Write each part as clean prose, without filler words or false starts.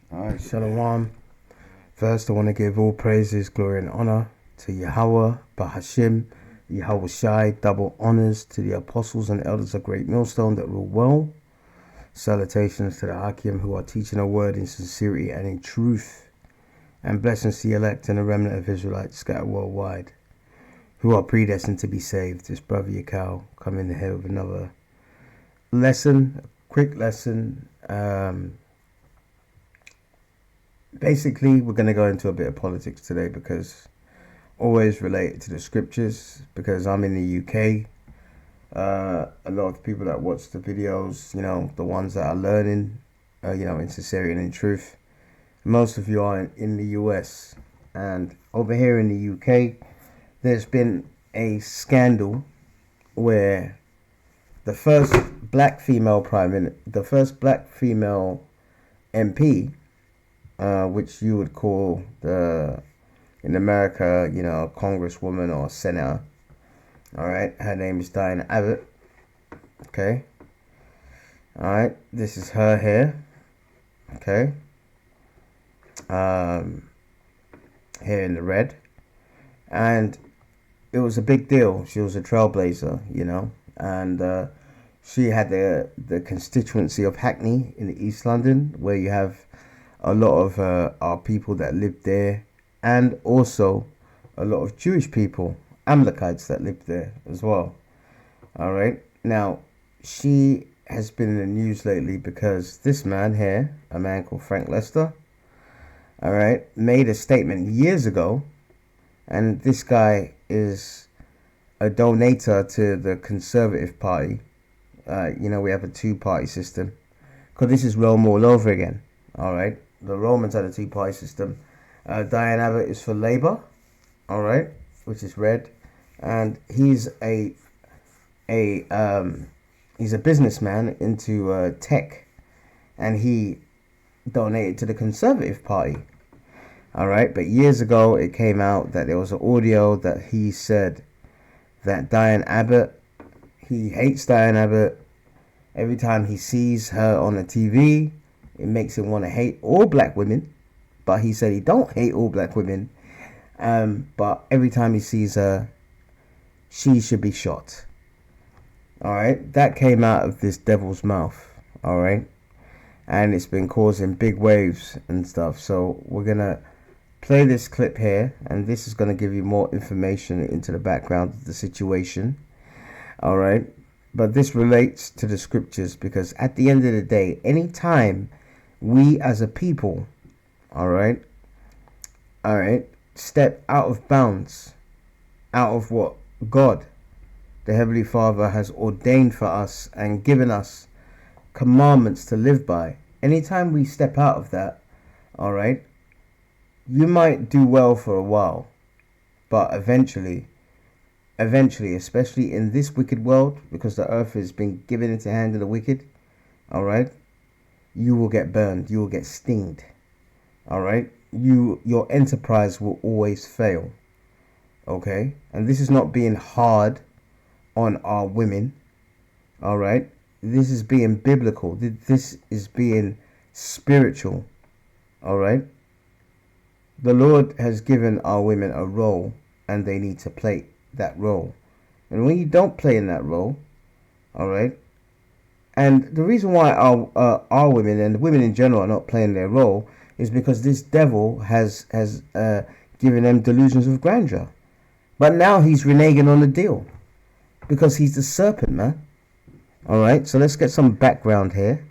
Alright, Shalom. First, I want to give all praises, glory, and honor to Yahweh, Bahashim, Yahweh Shai, double honors to the apostles and elders of Great Millstone that rule well. Salutations to the Hakim who are teaching a word in sincerity and in truth. And blessings to the elect and the remnant of Israelites scattered worldwide who are predestined to be saved. This brother Yakal coming here with another lesson, a quick lesson. Basically, we're going to go into a bit of politics today because always related to the scriptures, because I'm in the UK. A lot of the people that watch the videos, the ones that are learning, in sincerity and in truth, most of you are in the US. And over here in the UK, there's been a scandal where the first black female MP, which you would call in America, congresswoman or senator. All right, her name is Diane Abbott. Okay. All right, this is her here. Okay. Here in the red, and it was a big deal. She was a trailblazer, and she had the constituency of Hackney in the East London, where you have a lot of our people that lived there, and also a lot of Jewish people, Amalekites, that lived there as well. All right. Now, she has been in the news lately because this man here, a man called Frank Lester, all right, made a statement years ago, and this guy is a donator to the Conservative Party. We have a two-party system, because this is Rome all over again. All right. The Romans had a two-party system. Diane Abbott is for Labour, all right, which is red, and he's a businessman into tech, and he donated to the Conservative Party, all right. But years ago, it came out that there was an audio that he said that Diane Abbott, he hates Diane Abbott. Every time he sees her on the TV, it makes him want to hate all black women. But he said he don't hate all black women. But every time he sees her, she should be shot. All right. That came out of this devil's mouth. All right. And it's been causing big waves and stuff. So we're going to play this clip here. And this is going to give you more information into the background of the situation. All right. But this relates to the scriptures, because at the end of the day, anytime we as a people, all right, step out of bounds, out of what God, the Heavenly Father, has ordained for us and given us commandments to live by, anytime we step out of that, all right, you might do well for a while, but eventually, especially in this wicked world, because the earth has been given into the hand of the wicked, all right, you will get burned, you will get stinged, all right, your enterprise will always fail, okay. And this is not being hard on our women, all right, this is being biblical, this is being spiritual, all right. The Lord has given our women a role, and they need to play that role. And when you don't play in that role, all right, and the reason why our women and women in general are not playing their role is because this devil has given them delusions of grandeur. But now he's reneging on the deal, because he's the serpent, man. All right, so let's get some background here.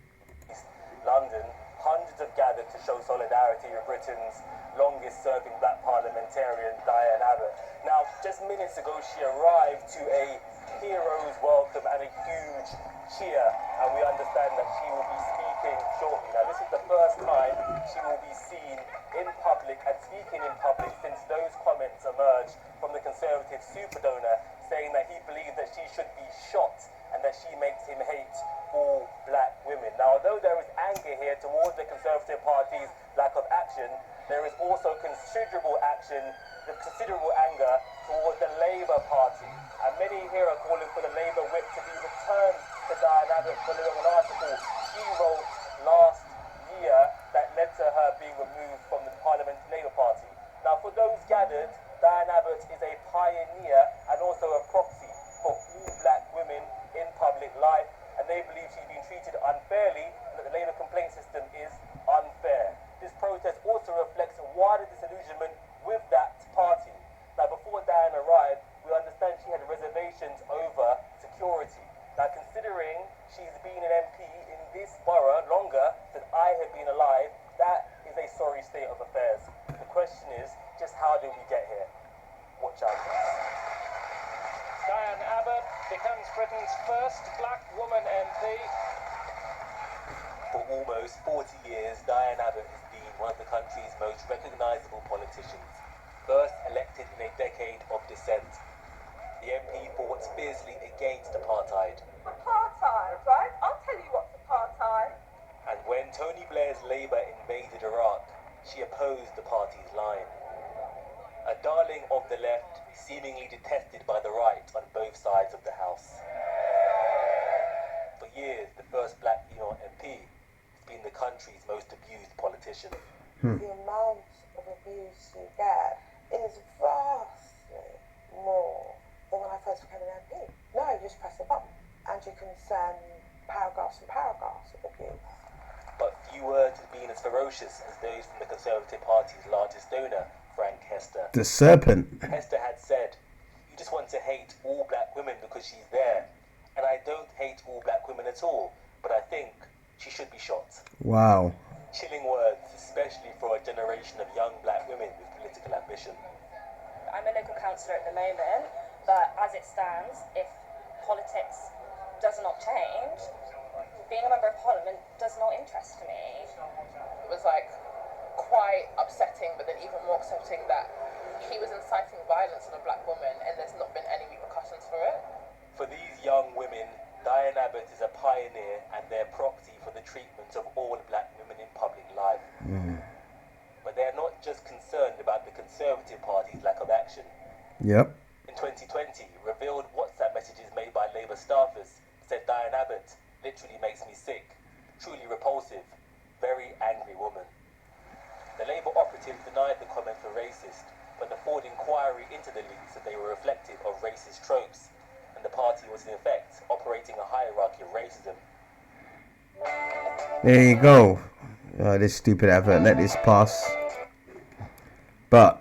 London, hundreds have gathered to show solidarity with Britain's longest-serving black parliamentarian, Diane Abbott. Now, just minutes ago, she arrived to a hero's welcome and a huge cheer, and we understand that she will be speaking shortly. Now, this is the first time she will be seen in public and speaking in public since those comments emerged from the Conservative super donor saying that he believes that she should be shot and that she makes him hate all black women. Now, although there is anger here towards the Conservative Party's lack of action, there is also considerable anger towards the Labour Party. And many here are calling for the Labour whip to be returned to Diane Abbott following an article she wrote last year that led to her Sahara longer than I have been alive, that is a sorry state of affairs. The question is, just how did we get here? Watch out, please. Diane Abbott becomes Britain's first black woman MP. For almost 40 years, Diane Abbott has been one of the country's most recognisable politicians, first elected in a decade of dissent. The MP fought fiercely against apartheid. Apartheid, right? I'll tell you what's apartheid. And when Tony Blair's Labour invaded Iraq, she opposed the party's line. A darling of the left, seemingly detested by the right on both sides of the House. For years, the first black female MP has been the country's most abused politician. The amount of abuse you get is vastly more than when I first became an MP. Now you just press a button and you can send paragraphs and paragraphs of abuse. But few words have been as ferocious as those from the Conservative Party's largest donor, Frank Hester. The serpent. Hester had said, "You just want to hate all black women because she's there. And I don't hate all black women at all, but I think she should be shot." Wow. Chilling words, especially for a generation of young black women with political ambition. I'm a local councillor at the moment, but as it stands, if politics does not change, being a member of parliament does not interest me. It was like quite upsetting, but then even more upsetting that he was inciting violence on a black woman and there's not been any repercussions for it. For these young women, Diane Abbott is a pioneer and their proxy for the treatment of all black women in public life. But they're not just concerned about the Conservative Party's lack of action. Yep. In 2020, revealed WhatsApp messages made by Labour staffers said Diane Abbott literally makes me sick, truly repulsive, very angry woman. The Labour operatives denied the comments were racist, but the Ford inquiry into the leaks said they were reflective of racist tropes, and the party was in effect operating a hierarchy of racism. There you go. This stupid advert. Let this pass. But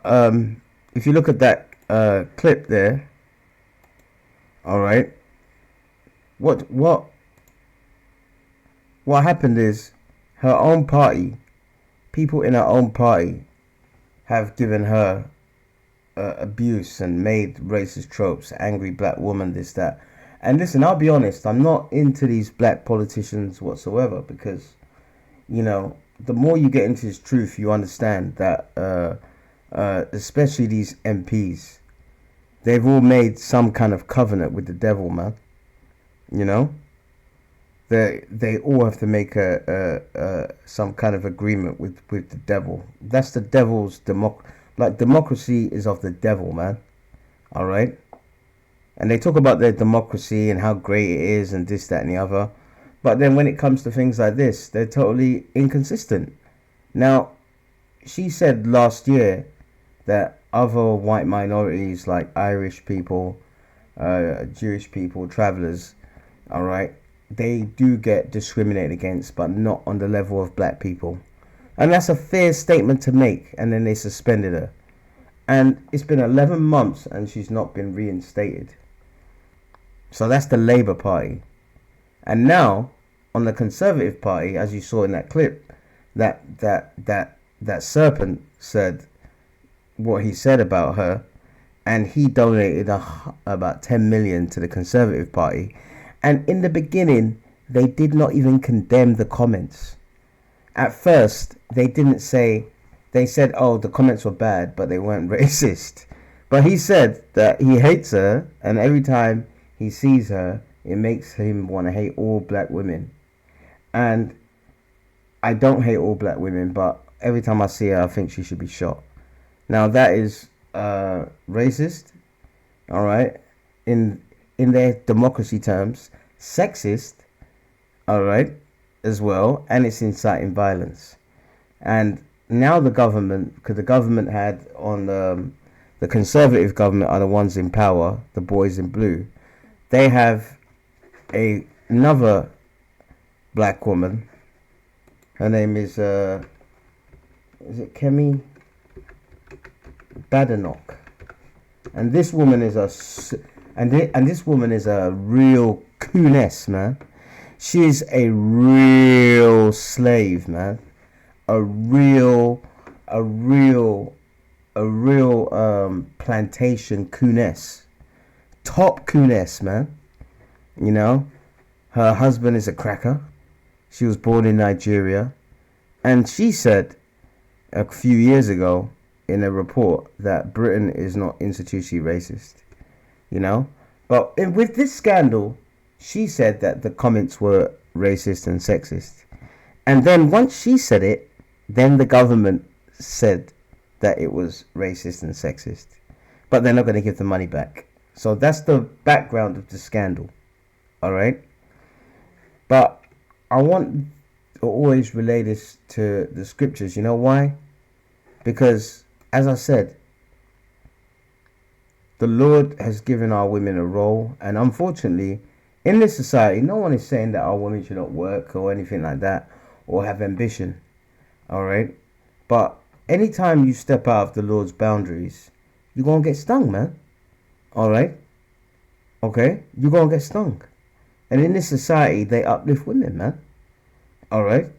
if you look at that clip there, all right. What happened is her own party, people in her own party, have given her abuse and made racist tropes, angry black woman, this, that. And listen, I'll be honest, I'm not into these black politicians whatsoever, because, you know, the more you get into this truth, you understand that, especially these MPs, they've all made some kind of covenant with the devil, man. You know? They all have to make some kind of agreement with the devil. That's the devil's democracy is of the devil, man. All right? And they talk about their democracy and how great it is and this, that, and the other. But then when it comes to things like this, they're totally inconsistent. Now, she said last year that other white minorities like Irish people, Jewish people, travellers, all right, they do get discriminated against, but not on the level of black people. And that's a fair statement to make. And then they suspended her. And it's been 11 months and she's not been reinstated. So that's the Labour Party. And now, on the Conservative Party, as you saw in that clip, that serpent said what he said about her, and he donated about 10 million to the Conservative Party. And in the beginning, they did not even condemn the comments. At first, they didn't say, they said, oh, the comments were bad, but they weren't racist. But he said that he hates her, and every time he sees her, it makes him want to hate all black women. And I don't hate all black women, but every time I see her, I think she should be shot. Now, that is racist, all right, in their democracy terms, sexist, all right, as well, and it's inciting violence. And now the government, because the government had on the Conservative government are the ones in power, the boys in blue, they have another black woman. Her name is it Kemi Badenoch, and this woman is this woman is a real cooness, man. She's a real slave, man. A real, a real, plantation cooness. Top cooness, man. You know, her husband is a cracker. She was born in Nigeria. And she said a few years ago in a report that Britain is not institutionally racist. You know? But with this scandal, she said that the comments were racist and sexist. And then once she said it, then the government said that it was racist and sexist. But they're not going to give the money back. So that's the background of the scandal. Alright? But I want to always relay this to the scriptures. You know why? Because, as I said, the Lord has given our women a role. And unfortunately, in this society, no one is saying that our women should not work or anything like that, or have ambition. Alright? But anytime you step out of the Lord's boundaries, you're going to get stung, man. Alright? Okay? You're going to get stung. And in this society, they uplift women, man. Alright?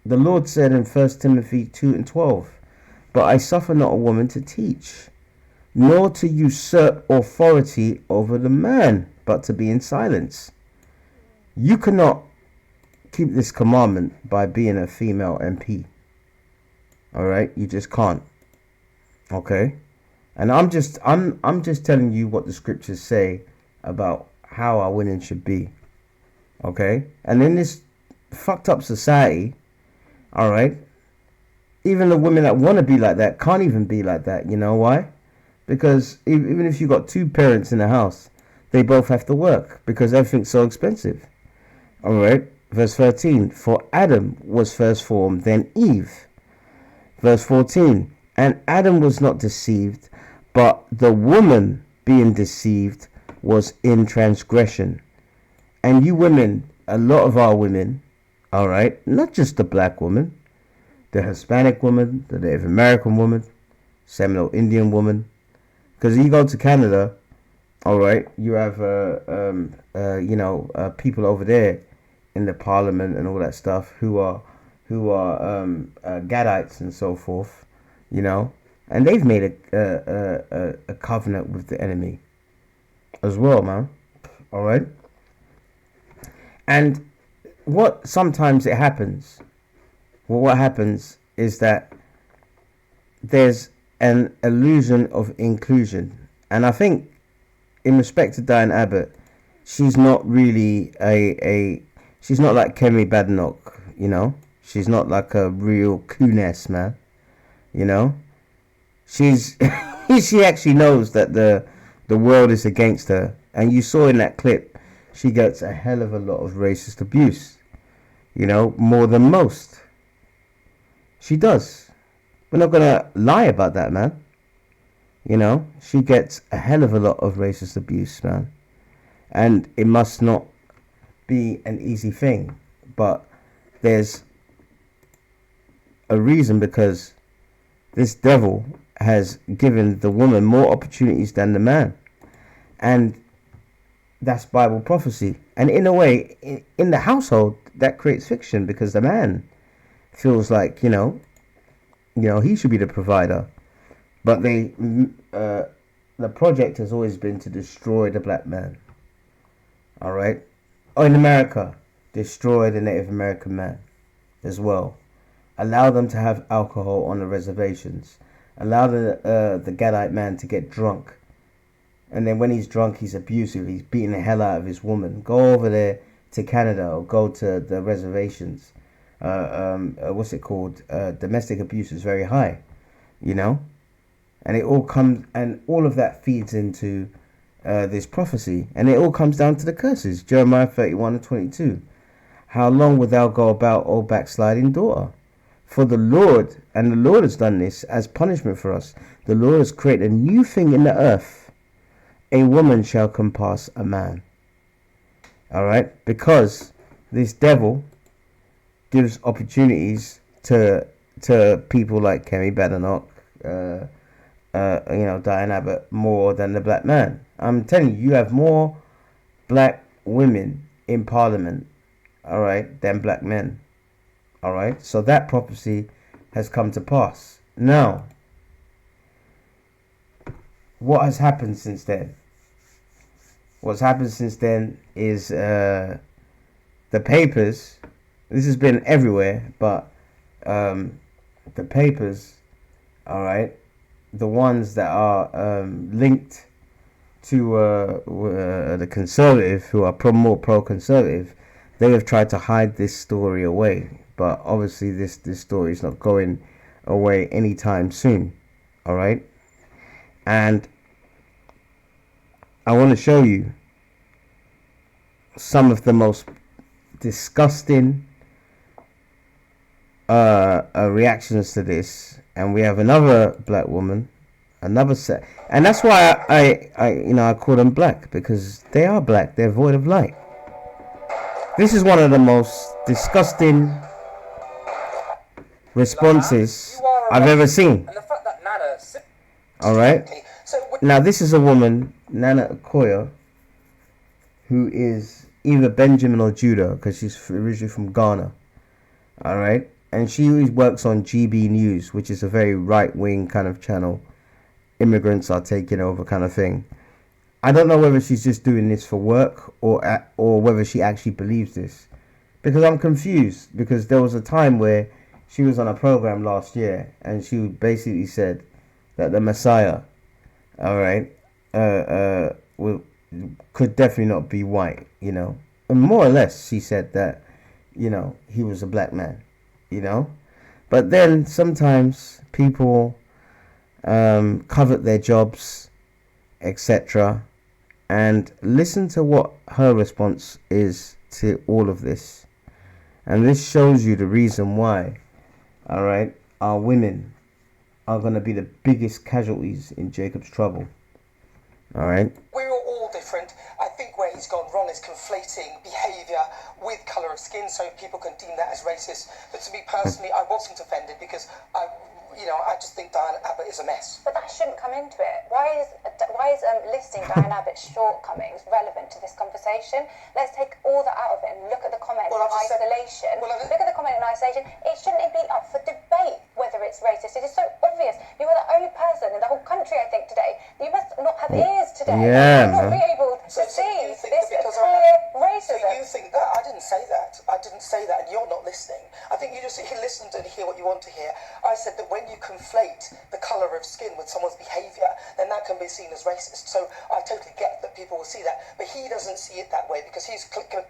The Lord said in 1 Timothy 2:12, "But I suffer not a woman to teach, nor to usurp authority over the man, but to be in silence." You cannot keep this commandment by being a female MP. Alright? You just can't. Okay? And I'm just telling you what the scriptures say about how our women should be. Okay? And in this fucked up society, alright, even the women that want to be like that can't even be like that. You know why? Because even if you got two parents in the house, they both have to work because everything's so expensive. Alright? Verse 13, "For Adam was first formed, then Eve." Verse 14, "And Adam was not deceived, but the woman being deceived was in transgression." And you women, a lot of our women, alright, not just the black woman, the Hispanic woman, the Native American woman, Seminole Indian woman, because you go to Canada, alright, you have people over there in the parliament and all that stuff who are Gadites and so forth, you know, and they've made a covenant with the enemy as well, man. Alright? And what sometimes it happens, well, what happens is that there's an illusion of inclusion. And I think in respect to Diane Abbott, she's not really she's not like Kemi Badenoch, you know. She's not like a real cooness, man. You know, she's she actually knows that the world is against her, and you saw in that clip she gets a hell of a lot of racist abuse. You know, more than most. She does. We're not gonna lie about that, man. You know, she gets a hell of a lot of racist abuse, man, and it must not be an easy thing. But there's a reason, because this devil has given the woman more opportunities than the man, and that's Bible prophecy. And in a way, in the household, that creates fiction, because the man feels like you know he should be the provider, but the project has always been to destroy the black man. All right, in America, destroy the Native American man as well. Allow them to have alcohol on the reservations. Allow the Gadite man to get drunk. And then when he's drunk, he's abusive. He's beating the hell out of his woman. Go over there to Canada or go to the reservations. What's it called? Domestic abuse is very high, you know? And it all comes, and all of that feeds into this prophecy. And it all comes down to the curses. Jeremiah 31:22. "How long wilt thou go about, O backsliding daughter? For the Lord," and the Lord has done this as punishment for us, "the Lord has created a new thing in the earth. A woman shall compass a man." Alright? Because this devil gives opportunities to people like Kemi Badenoch, Diane Abbott, more than the black man. I'm telling you, you have more black women in Parliament, all right, than black men. All right, so that prophecy has come to pass. Now, what has happened since then? What's happened since then is the papers. This has been everywhere, but the papers, all right, the ones that are linked to the conservative, who are more pro-conservative, they have tried to hide this story away. But obviously, this story is not going away anytime soon. All right, and I want to show you some of the most disgusting reactions to this. And we have another black woman, another set, and that's why I call them black, because they are black. They're void of light. This is one of the most disgusting responses I've ever seen. And the fact that Nana... All right. Now this is a woman, Nana Okoye, who is either Benjamin or Judah, because she's originally from Ghana. All right. And she works on GB News, which is a very right-wing kind of channel. Immigrants are taking over kind of thing. I don't know whether she's just doing this for work or whether she actually believes this. Because I'm confused. Because there was a time where she was on a program last year and she basically said that the Messiah, all right, could definitely not be white, you know. And more or less she said that, you know, he was a black man, you know. But then sometimes people covet their jobs, etc. And listen to what her response is to all of this. And this shows you the reason why, all right, our women are going to be the biggest casualties in Jacob's trouble. All right. We're all different. I think where he's gone wrong is conflating behaviour with colour of skin, so people can deem that as racist. But to me personally, I wasn't offended because I just think Diane Abbott is a mess. But that shouldn't come into it. Why is listing Diane Abbott's shortcomings relevant to this conversation? Let's take all that out of it and look at the comment in isolation. Look at the comment in isolation. It shouldn't be up for debate whether it's racist. It is so obvious. You are the only person in the whole country, I think, today. You must not have ears today. Yeah, you must not be able to see this clear racism. So you think that? I didn't say that. I didn't say that, and you're not listening. I think you just listen to hear what you want to hear. I said that when you conflate the colour of skin with someone's behaviour, then that can be seen as racist. So I totally get that people will see that, but he doesn't see it that way because he's talking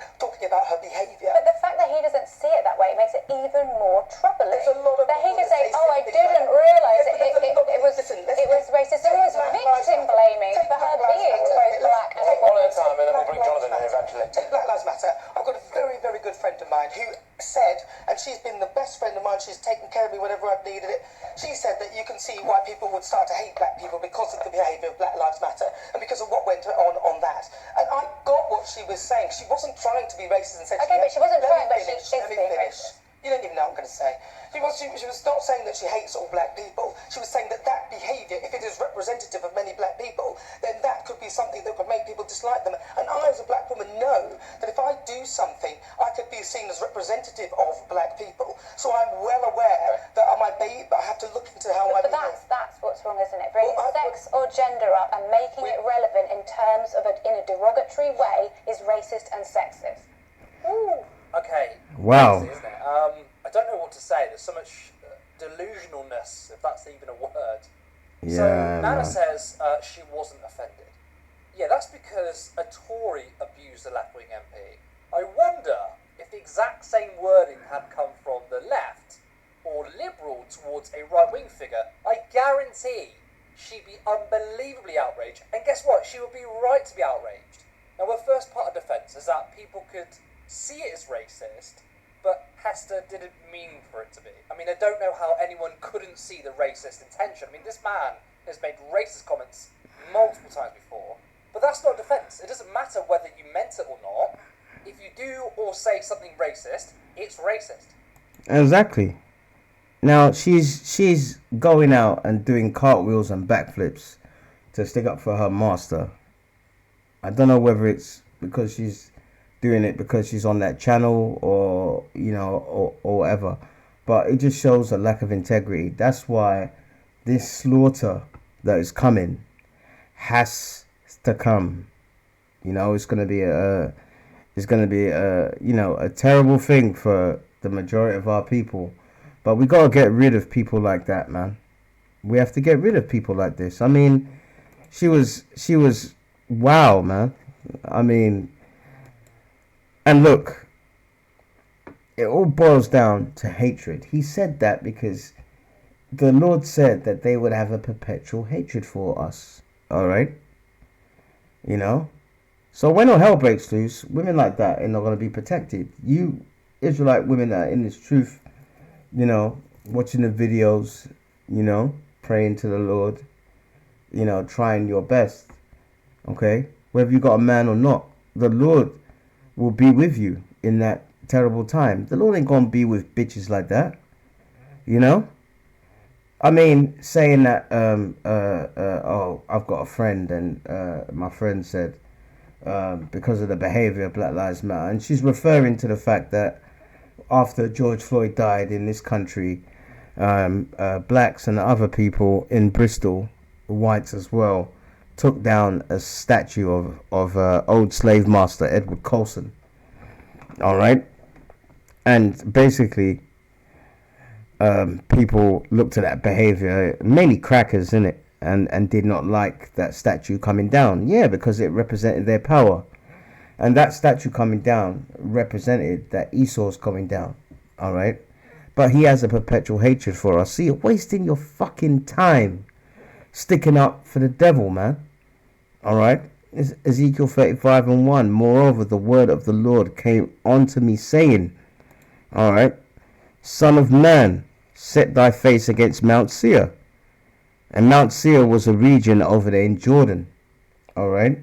about her behaviour. But the fact that he doesn't see it that way makes it even more troubling. There's a lot of that he people can say, that "Oh, I didn't realise it was listen, racist." It was victim blaming for her being both black and Take one at a white. time and then we'll bring Jonathan in eventually. Take Black Lives Matter. I've got a very, very good friend of mine who said, and she's been the best friend of mine, she's taken care of me whenever I've needed it. She said that you can see why people would start to hate black people because of the behaviour of Black Lives Matter and because of what went on that. And I got what she was saying. She wasn't trying to be racist and said... Okay, but she wasn't trying, but she is Let me being finish. racist. You don't even know what I'm going to say. She was not saying that she hates all black people. She was saying that behaviour, if it is representative of many black people, then that could be something that could make people dislike them. And I, as a black woman, know that if I do something, I could be seen as representative of black people. So I'm well aware that I have to look into how I But behave. that's what's wrong, isn't it? Bringing sex or gender up and making it relevant in terms of in a derogatory way is racist and sexist. Ooh. Okay. Wow. Crazy, isn't it? I don't know what to say. There's so much delusionalness, if that's even a word. Yeah, So Nana man. says she wasn't offended. Yeah, that's because a Tory abused a left-wing MP. I wonder if the exact same wording had come from the left or liberal towards a right-wing figure. I guarantee she'd be unbelievably outraged. And guess what? She would be right to be outraged. Now, her first part of defence is that people could see it as racist, but Hester didn't mean for it to be. I mean, I don't know how anyone couldn't see the racist intention. I mean, this man has made racist comments multiple times before, but that's not defence. It doesn't matter whether you meant it or not. If you do or say something racist, it's racist. Exactly. Now she's going out and doing cartwheels and backflips to stick up for her master. I don't know whether it's because she's doing it because she's on that channel or, you know, or whatever. But it just shows a lack of integrity. That's why this slaughter that is coming has to come. You know, it's going to be you know, a terrible thing for the majority of our people. But we got to get rid of people like that, man. We have to get rid of people like this. I mean, she was wow, man. I mean, and look, it all boils down to hatred. He said that because the Lord said that they would have a perpetual hatred for us. All right? You know? So when all hell breaks loose, women like that are not going to be protected. You Israelite women that are in this truth, you know, watching the videos, you know, praying to the Lord, you know, trying your best, okay? Whether you got a man or not, the Lord will be with you in that terrible time. The Lord ain't going to be with bitches like that, you know? I mean, saying that, oh, I've got a friend and my friend said, because of the behavior of Black Lives Matter, and she's referring to the fact that after George Floyd died in this country, blacks and other people in Bristol, whites as well, took down a statue of old slave master Edward Colson. All right, and basically, people looked at that behavior, mainly crackers, innit? And did not like that statue coming down. Yeah, because it represented their power. And that statue coming down represented that Esau's coming down. Alright? But he has a perpetual hatred for us. See, you're wasting your fucking time sticking up for the devil, man. Alright? Ezekiel 35:1. Moreover, the word of the Lord came unto me, saying, alright, Son of man, set thy face against Mount Seir. And Mount Seir was a region over there in Jordan. Alright?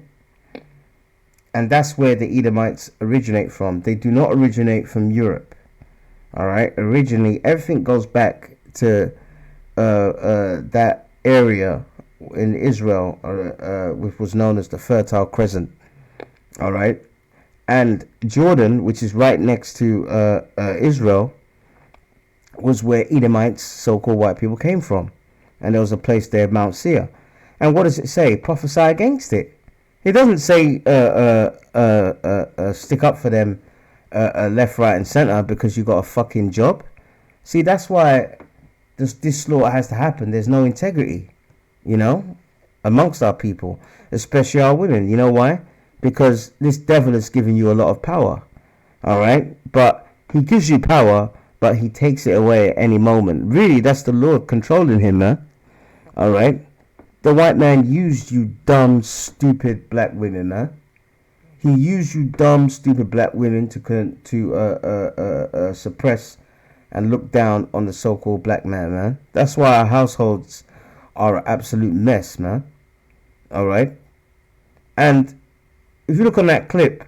And that's where the Edomites originate from. They do not originate from Europe. Alright? Originally, everything goes back to that area in Israel, which was known as the Fertile Crescent. Alright? And Jordan, which is right next to Israel, was where Edomites, so-called white people, came from. And there was a place there, Mount Seir. And what does it say? Prophesy against it. It doesn't say stick up for them left, right, and center because you got a fucking job. See, that's why this slaughter has to happen. There's no integrity, you know, amongst our people, especially our women. You know why? Because this devil is giving you a lot of power. All right? But he gives you power, but he takes it away at any moment. Really, that's the Lord controlling him, man. All right? The white man used you dumb, stupid black women, man. He used you dumb, stupid black women to suppress and look down on the so-called black man, man. That's why our households are an absolute mess, man. All right? And if you look on that clip,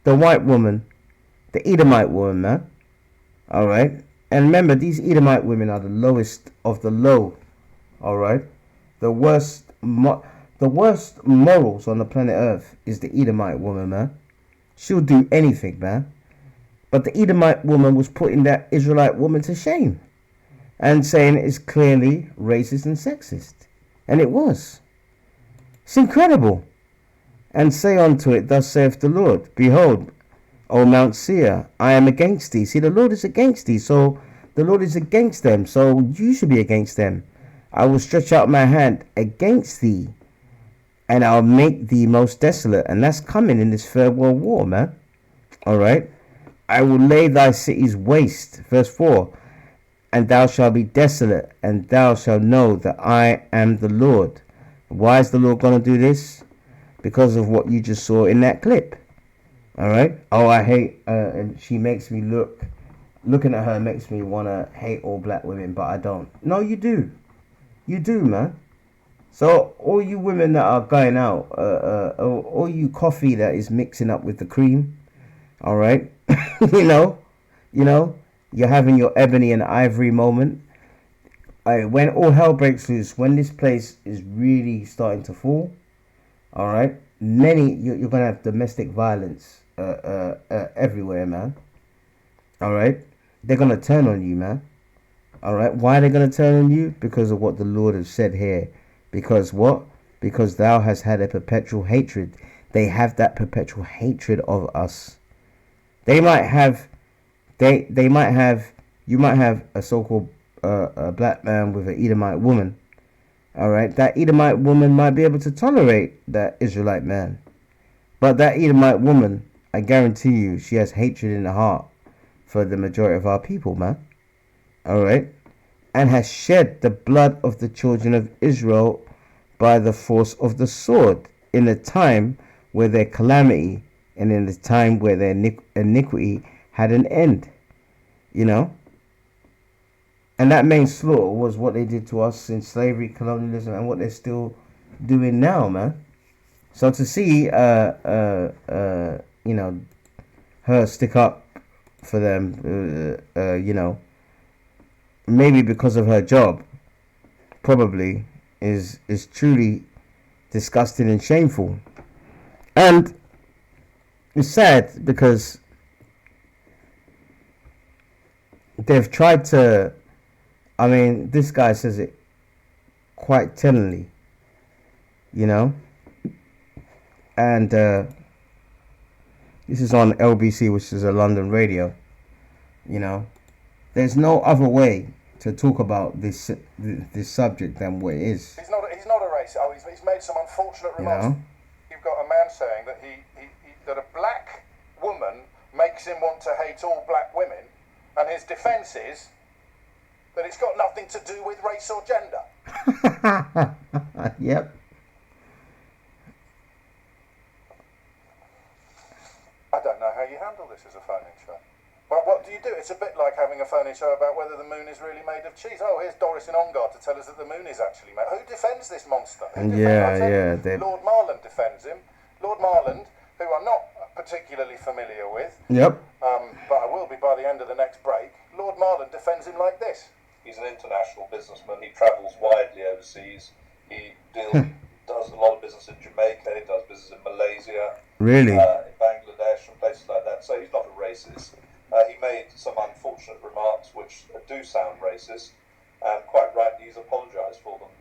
the white woman, the Edomite woman, man. All right? And remember, these Edomite women are the lowest of the low. All right? The worst morals on the planet Earth is the Edomite woman, man. She'll do anything, man. But the Edomite woman was putting that Israelite woman to shame and saying it's clearly racist and sexist. And it was. It's incredible. And say unto it, thus saith the Lord, behold, O Mount Seir, I am against thee. See, the Lord is against thee. So the Lord is against them. So you should be against them. I will stretch out my hand against thee, and I'll make thee most desolate. And that's coming in this Third World War, man. All right. I will lay thy cities waste. Verse 4. And thou shalt be desolate, and thou shalt know that I am the Lord. Why is the Lord going to do this? Because of what you just saw in that clip. All right. Oh, I hate, and she makes me looking at her makes me want to hate all black women, but I don't. No, you do. You do, man. So all you women that are going out, all you coffee that is mixing up with the cream, all right, you know, you're having your ebony and ivory moment. When all hell breaks loose, when this place is really starting to fall, all right, you're gonna have domestic violence everywhere, man. All right, they're gonna turn on you, man. All right, why are they gonna turn on you? Because of what the Lord has said here. Because what? Because thou hast had a perpetual hatred. They have that perpetual hatred of us. They might have, they might have. You might have a so-called a black man with an Edomite woman. All right, that Edomite woman might be able to tolerate that Israelite man, but that Edomite woman, I guarantee you, she has hatred in the heart for the majority of our people, man. All right, and has shed the blood of the children of Israel by the force of the sword in a time where their calamity and in the time where their iniquity had an end. You know. And that main slaughter was what they did to us in slavery, colonialism, and what they're still doing now, man. So to see, you know, her stick up for them, you know, maybe because of her job, probably is truly disgusting and shameful. And it's sad because they've tried to. I mean, this guy says it quite tellingly, you know, and this is on LBC, which is a London radio. You know, there's no other way to talk about this subject than what it is. He's not a racist. Oh, he's made some unfortunate remarks. You know? You've got a man saying that that a black woman makes him want to hate all black women, and his defence is that it's got nothing to do with race or gender. Yep. I don't know how you handle this as a phone-in show. Well, what do you do? It's a bit like having a phone-in show about whether the moon is really made of cheese. Oh, here's Doris in Ongar to tell us that the moon is actually made. Who defends this monster? Yeah. Lord Marland defends him. Lord Marland, who I'm not particularly familiar with. Yep. But I will be by the end of the next break. Lord Marland defends him like this. He's an international businessman. He travels widely overseas. He does a lot of business in Jamaica. He does business in Malaysia. Really? In Bangladesh and places like that. So he's not a racist. He made some unfortunate remarks which do sound racist. And quite rightly, he's apologised for them.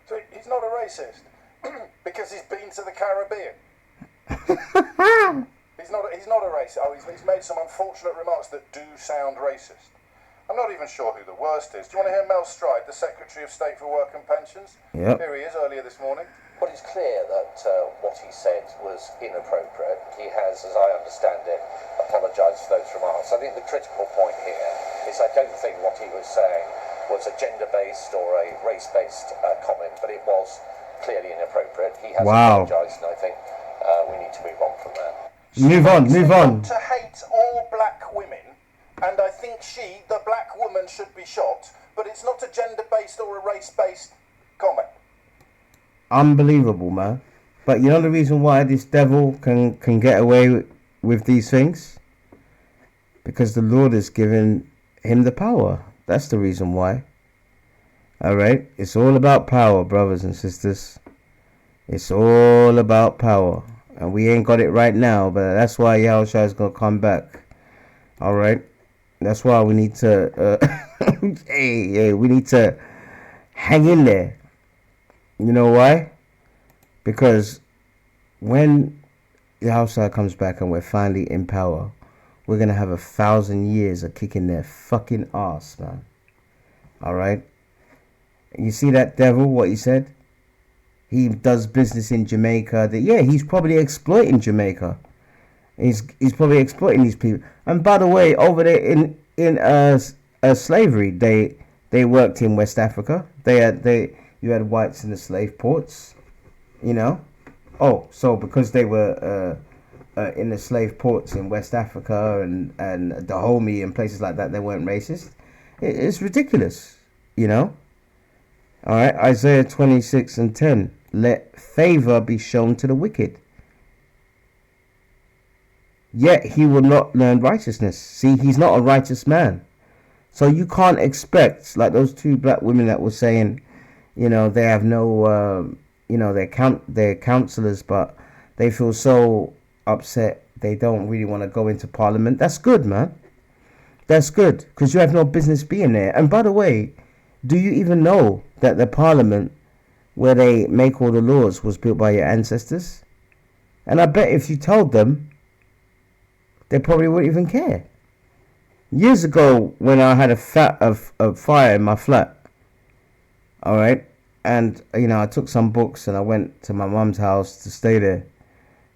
So he's not a racist because he's been to the Caribbean. He's not a racist. Oh, he's made some unfortunate remarks that do sound racist. I'm not even sure who the worst is. Do you want to hear Mel Stride, the Secretary of State for Work and Pensions? Yep. Here he is earlier this morning. Well, it's clear that what he said was inappropriate. He has, as I understand it, apologised for those remarks. I think the critical point here is I don't think what he was saying was a gender-based or a race-based comment, but it was clearly inappropriate. He has apologised, and I think we need to move on from that. Move on. To hate all black women, and I think the black woman, should be shot, but it's not a gender-based or a race-based comment. Unbelievable, man. But you know the reason why this devil can get away with these things? Because the Lord has given him the power. That's the reason why. Alright? It's all about power, brothers and sisters. It's all about power. And we ain't got it right now, but that's why Yahushua is going to come back. Alright? That's why we need to we need to hang in there. You know why? Because when Yahushua comes back and we're finally in power, we're going to have 1,000 years of kicking their fucking ass, man. Alright? You see that devil, what he said? He does business in Jamaica. He's probably exploiting Jamaica. He's probably exploiting these people. And by the way, over there in slavery, they worked in West Africa. You had whites in the slave ports, you know. Oh, so because they were in the slave ports in West Africa and Dahomey and places like that, they weren't racist. It's ridiculous, you know. All right, Isaiah 26:10. Let favor be shown to the wicked, yet he will not learn righteousness. See, he's not a righteous man. So you can't expect, like those two black women that were saying, you know, they have no, you know, they're counselors, but they feel so upset they don't really want to go into Parliament. That's good, man. That's good, because you have no business being there. And by the way, do you even know that the Parliament where they make all the laws was built by your ancestors? And I bet if you told them, they probably wouldn't even care. Years ago, when I had a fire in my flat, all right, and I took some books and I went to my mum's house to stay there,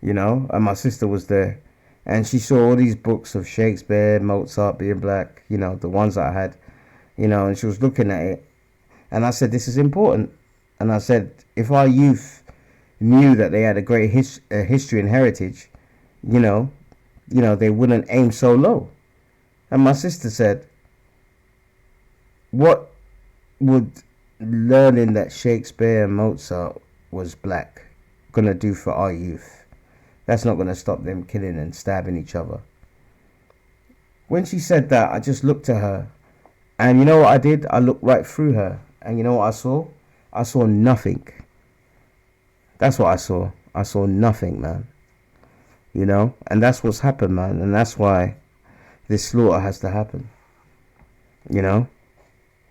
and my sister was there, and she saw all these books of Shakespeare, Mozart being black, the ones that I had, and she was looking at it, and I said, this is important, and I said, if our youth knew that they had a great history and heritage, they wouldn't aim so low. And my sister said, what would learning that Shakespeare and Mozart was black gonna do for our youth? That's not gonna stop them killing and stabbing each other. When she said that, I just looked at her, and you know what I did? I looked right through her, and you know what I saw? I saw nothing. That's what I saw. I saw nothing, man. And that's what's happened, man, and that's why this slaughter has to happen.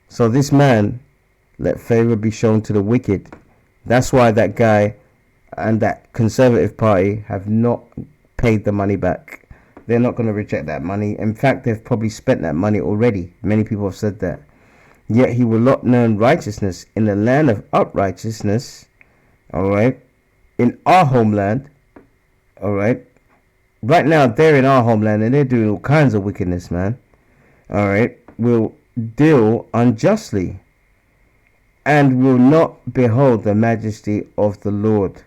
So this man, let favor be shown to the wicked. That's why that guy and that Conservative Party have not paid the money back. They're not going to reject that money. In fact, they've probably spent that money already. Many people have said that. Yet he will not learn righteousness in the land of uprightness. All right. In our homeland. All right. Right now, they're in our homeland and they're doing all kinds of wickedness, man. All right. Will deal unjustly and will not behold the majesty of the Lord.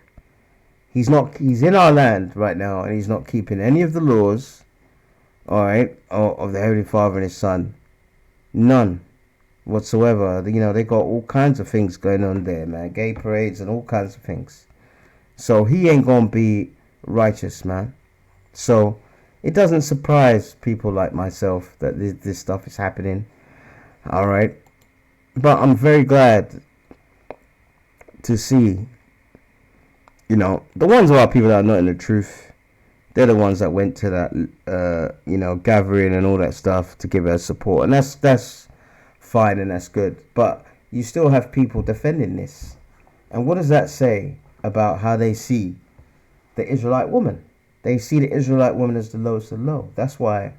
He's in our land right now, and he's not keeping any of the laws, all right, of the Heavenly Father and his Son. None whatsoever. They got all kinds of things going on there, man. Gay parades and all kinds of things. So he ain't gonna be righteous, man. So it doesn't surprise people like myself that this stuff is happening. All right. But I'm very glad to see, the ones of our people that are not in the truth, they're the ones that went to that, gathering and all that stuff to give us support. And that's fine and that's good. But you still have people defending this. And what does that say about how they see the Israelite woman? They see the Israelite woman as the lowest of low. That's why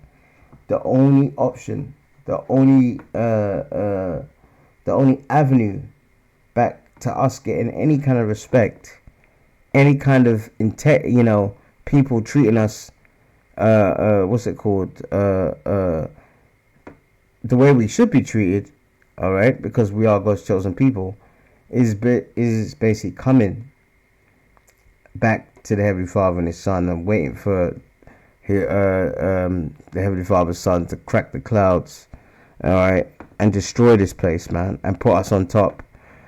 the only option, the only avenue back to us getting any kind of respect, any kind of people treating us, what's it called, the way we should be treated, all right, because we are God's chosen people, is basically coming back to the Heavenly Father and his Son and waiting for the Heavenly Father's Son to crack the clouds, all right, and destroy this place, man, and put us on top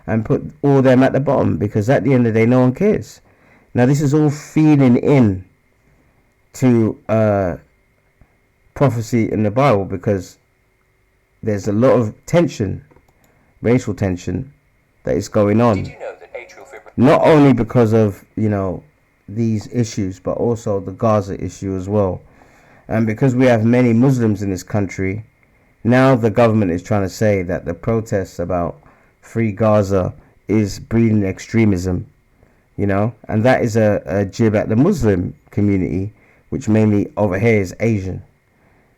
and put all them at the bottom, because at the end of the day, no one cares. Now, this is all feeding in to prophecy in the Bible, because there's a lot of tension, racial tension, that is going on. Did you know that atrial fibrillation? Not only because of, these issues, but also the Gaza issue as well. And because we have many Muslims in this country, now the government is trying to say that the protests about free Gaza is breeding extremism, and that is a jib at the Muslim community, which mainly over here is Asian,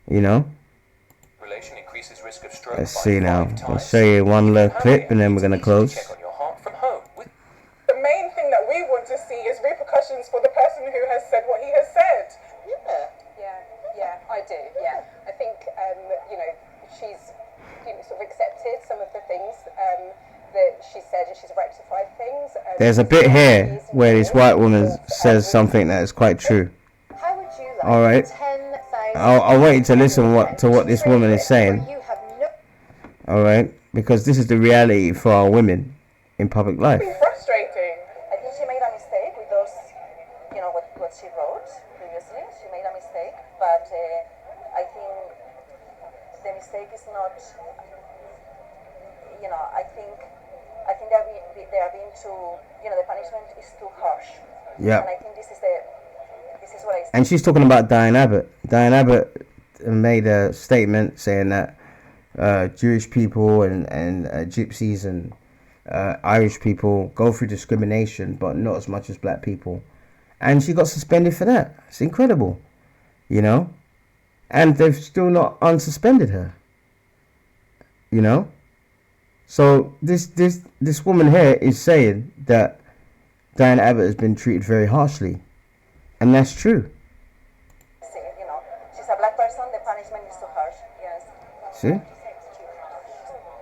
Relation increases risk of stroke. Let's see now. I'll show you one little clip and then we're going to close. The main thing that we want to see is repercussions for the person who has said what he has said. Yeah, I do. Yeah, I think she's sort of accepted some of the things that she said, and she's rectified things. There's a bit here where this white woman says something that is quite true. How would you like all right, 10,000? I want you to listen to what this woman is saying. All right, because this is the reality for our women in public life. Frustrating. I think she made a mistake with those, what she wrote previously. She made a mistake, but I think the mistake is not, I think they are being too, the punishment is too harsh. Yeah. And I think this is This is what I And she's talking about Diane Abbott. Diane Abbott made a statement saying that Jewish people and gypsies and Irish people go through discrimination, but not as much as black people. And she got suspended for that. It's incredible, you know. And they've still not unsuspended her, you know. So this woman here is saying that Diane Abbott has been treated very harshly, and that's true. You know, she's a black person. The punishment is too harsh. Yes. See?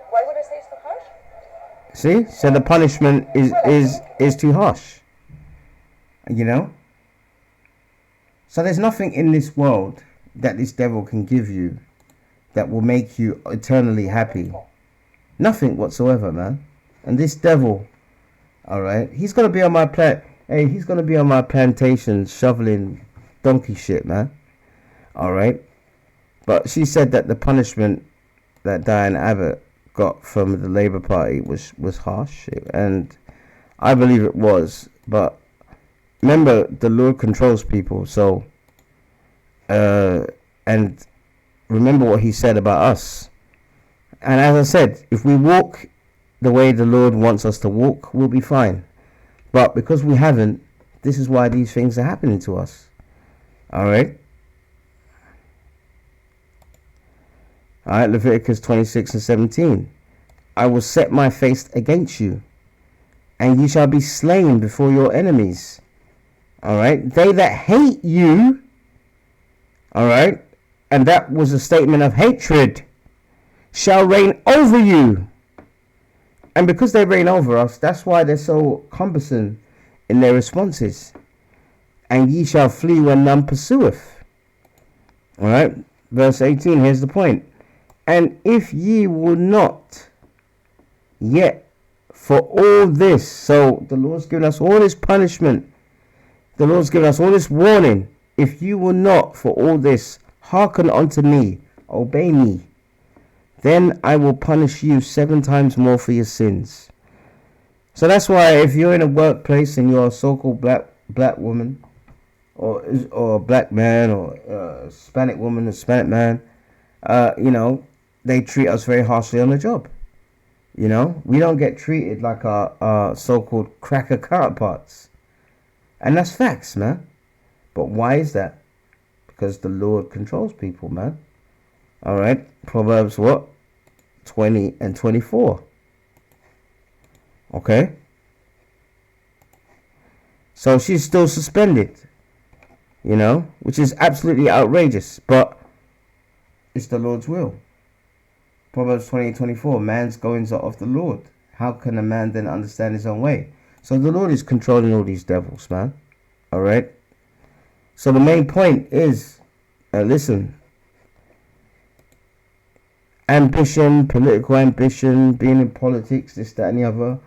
Why would I say it's too harsh? See? So the punishment is too harsh. You know? So there's nothing in this world that this devil can give you that will make you eternally happy. Nothing whatsoever, man. And this devil, alright, he's gonna be on my he's gonna be on my plantation shoveling donkey shit, man. Alright? But she said that the punishment that Diane Abbott got from the Labour Party was harsh, and I believe it was. But remember, the Lord controls people, so and remember what he said about us. And as I said, if we walk the way the Lord wants us to walk, we'll be fine. But because we haven't, this is why these things are happening to us. Alright? Alright, Leviticus 26 and 17. I will set my face against you, and ye shall be slain before your enemies. Alright? They that hate you, alright? And that was a statement of hatred, shall reign over you. And because they reign over us, that's why they're so cumbersome in their responses. And ye shall flee when none pursueth. Alright? Verse 18, here's the point. And if ye will not, yet for all this, so the Lord's given us all this punishment, the Lord's given us all this warning. If you will not for all this hearken unto me, obey me, then I will punish you 7 times more for your sins. So that's why if you're in a workplace and you're a so-called black woman, or a black man, or a Hispanic woman, a Hispanic man, you know, they treat us very harshly on the job. You know, we don't get treated like our so-called cracker counterparts. And that's facts, man. But why is that? Because the Lord controls people, man. Alright, Proverbs what? 20 and 24. Okay? So she's still suspended. You know, which is absolutely outrageous. But it's the Lord's will. Proverbs 20 and 24. Man's goings are of the Lord. How can a man then understand his own way? So the Lord is controlling all these devils, man. Alright? So the main point is, listen, ambition, political ambition, being in politics, this, that, and the other.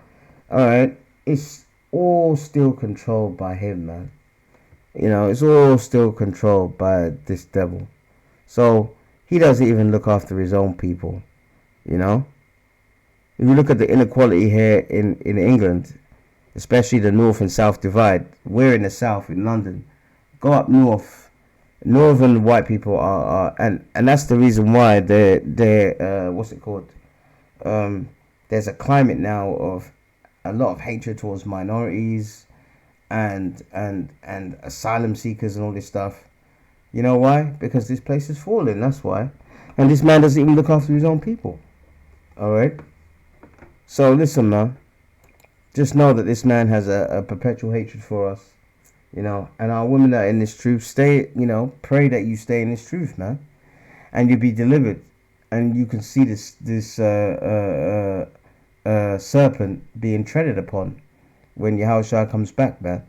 Alright, it's all still controlled by him, man. You know, it's all still controlled by this devil. So he doesn't even look after his own people, you know. If you look at the inequality here in England, especially the north and south divide, we're in the south in London. Go up north, northern white people are and that's the reason why they're what's it called? There's a climate now of a lot of hatred towards minorities and asylum seekers and all this stuff. You know why? Because this place is falling, that's why. And this man doesn't even look after his own people. Alright? So listen, man. Just know that this man has a perpetual hatred for us. You know, and our women that are in this truth, stay, you know, pray that you stay in this truth, man. And you'll be delivered. And you can see this serpent being treaded upon when Yahushua comes back, man.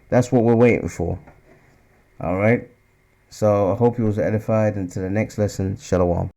That's what we're waiting for. Alright? So I hope you was edified. Until the next lesson, Shalom.